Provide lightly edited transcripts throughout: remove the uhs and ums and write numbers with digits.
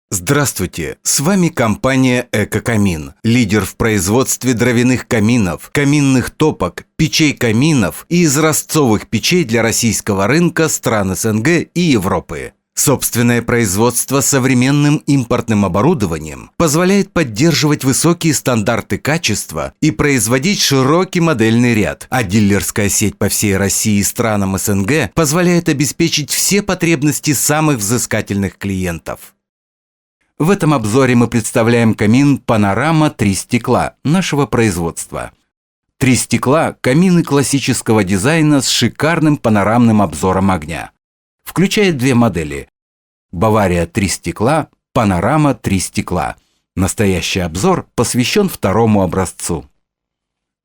Здравствуйте, с вами компания «Эко-Камин», лидер в производстве дровяных каминов, каминных топок, печей-каминов и изразцовых печей для российского рынка, стран СНГ и Европы. Собственное производство с современным импортным оборудованием позволяет поддерживать высокие стандарты качества и производить широкий модельный ряд, а дилерская сеть по всей России и странам СНГ позволяет обеспечить все потребности самых взыскательных клиентов. В этом обзоре мы представляем камин «Панорама 3 стекла» нашего производства. 3 стекла – камины классического дизайна с шикарным панорамным обзором огня. Включает две модели – «Бавария 3 стекла», «Панорама 3 стекла». Настоящий обзор посвящен второму образцу.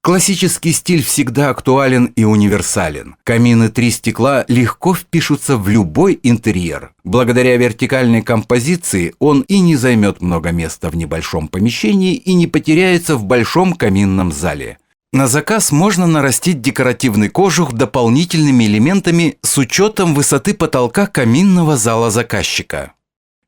Классический стиль всегда актуален и универсален. Камины 3 стекла легко впишутся в любой интерьер. Благодаря вертикальной композиции он и не займет много места в небольшом помещении и не потеряется в большом каминном зале. На заказ можно нарастить декоративный кожух дополнительными элементами с учетом высоты потолка каминного зала заказчика.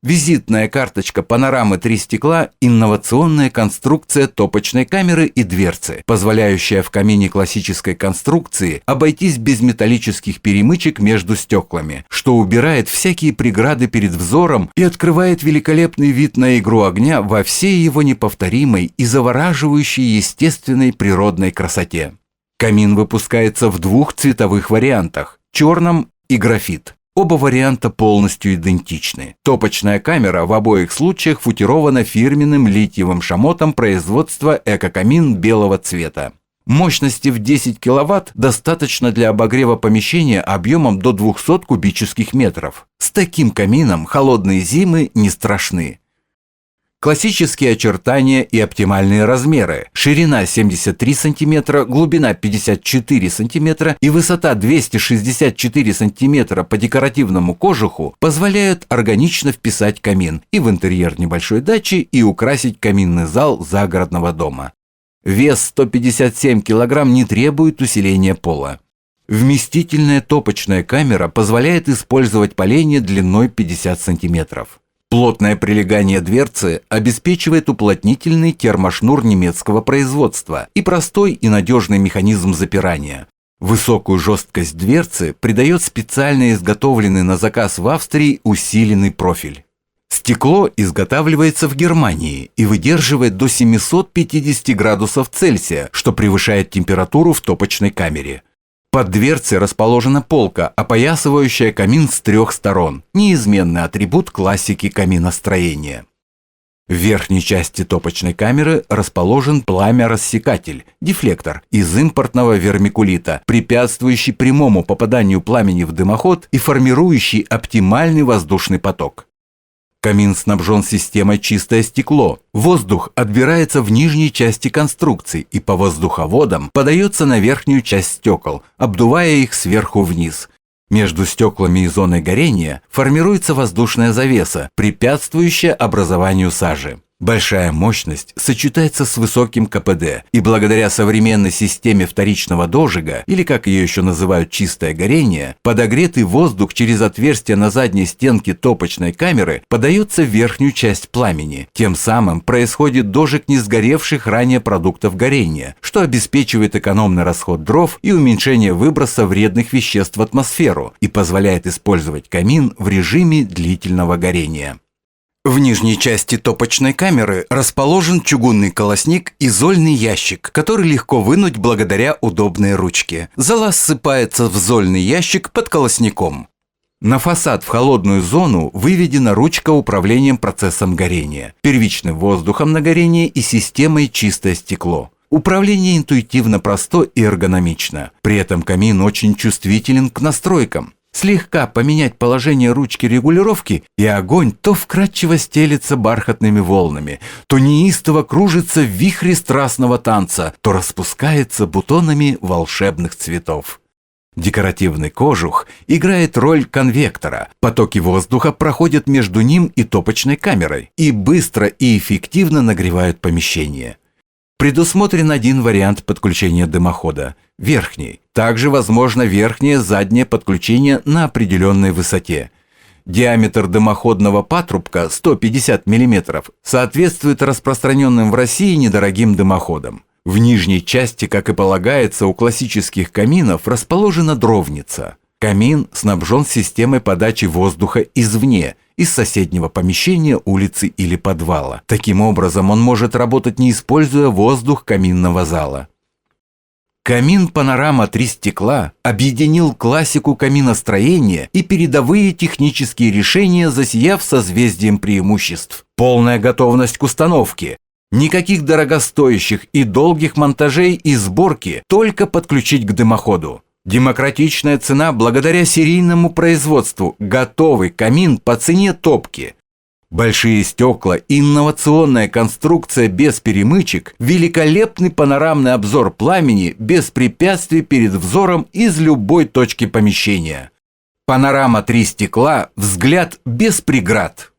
Визитная карточка «Панорамы 3 стекла» – инновационная конструкция топочной камеры и дверцы, позволяющая в камине классической конструкции обойтись без металлических перемычек между стеклами, что убирает всякие преграды перед взором и открывает великолепный вид на игру огня во всей его неповторимой и завораживающей естественной природной красоте. Камин выпускается в двух цветовых вариантах – черном и графит. Оба варианта полностью идентичны. Топочная камера в обоих случаях футирована фирменным литиевым шамотом производства «Эко-Камин» белого цвета. Мощности в 10 кВт достаточно для обогрева помещения объемом до 200 кубических метров. С таким камином холодные зимы не страшны. Классические очертания и оптимальные размеры. Ширина 73 см, глубина 54 см и высота 264 см по декоративному кожуху позволяют органично вписать камин и в интерьер небольшой дачи и украсить каминный зал загородного дома. Вес 157 кг не требует усиления пола. Вместительная топочная камера позволяет использовать поленья длиной 50 см. Плотное прилегание дверцы обеспечивает уплотнительный термошнур немецкого производства и простой и надежный механизм запирания. Высокую жесткость дверцы придает специально изготовленный на заказ в Австрии усиленный профиль. Стекло изготавливается в Германии и выдерживает до 750 градусов Цельсия, что превышает температуру в топочной камере. Под дверцей расположена полка, опоясывающая камин с 3 сторон, неизменный атрибут классики каминостроения. В верхней части топочной камеры расположен пламя-рассекатель, дефлектор из импортного вермикулита, препятствующий прямому попаданию пламени в дымоход и формирующий оптимальный воздушный поток. Камин снабжен системой «Чистое стекло». Воздух отбирается в нижней части конструкции и по воздуховодам подается на верхнюю часть стекол, обдувая их сверху вниз. Между стеклами и зоной горения формируется воздушная завеса, препятствующая образованию сажи. Большая мощность сочетается с высоким КПД, и благодаря современной системе вторичного дожига, или как ее еще называют чистое горение, подогретый воздух через отверстие на задней стенке топочной камеры подается в верхнюю часть пламени. Тем самым происходит дожиг не сгоревших ранее продуктов горения, что обеспечивает экономный расход дров и уменьшение выброса вредных веществ в атмосферу и позволяет использовать камин в режиме длительного горения. В нижней части топочной камеры расположен чугунный колосник и зольный ящик, который легко вынуть благодаря удобной ручке. Зола ссыпается в зольный ящик под колосником. На фасад в холодную зону выведена ручка управлением процессом горения, первичным воздухом на горение и системой «Чистое стекло». Управление интуитивно просто и эргономично. При этом камин очень чувствителен к настройкам. Слегка поменять положение ручки регулировки, и огонь то вкрадчиво стелется бархатными волнами, то неистово кружится в вихре страстного танца, то распускается бутонами волшебных цветов. Декоративный кожух играет роль конвектора. Потоки воздуха проходят между ним и топочной камерой и быстро и эффективно нагревают помещение. Предусмотрен один вариант подключения дымохода – верхний. Также возможно верхнее заднее подключение на определенной высоте. Диаметр дымоходного патрубка 150 мм соответствует распространенным в России недорогим дымоходам. В нижней части, как и полагается у классических каминов, расположена дровница. Камин снабжен системой подачи воздуха извне, из соседнего помещения, улицы или подвала. Таким образом, он может работать, не используя воздух каминного зала. Камин «Панорама 3 стекла» объединил классику каминостроения и передовые технические решения, засияв созвездием преимуществ. Полная готовность к установке. Никаких дорогостоящих и долгих монтажей и сборки, только подключить к дымоходу. Демократичная цена благодаря серийному производству. Готовый камин по цене топки. Большие стекла, инновационная конструкция без перемычек, великолепный панорамный обзор пламени без препятствий перед взором из любой точки помещения. Панорама 3 стекла, взгляд без преград.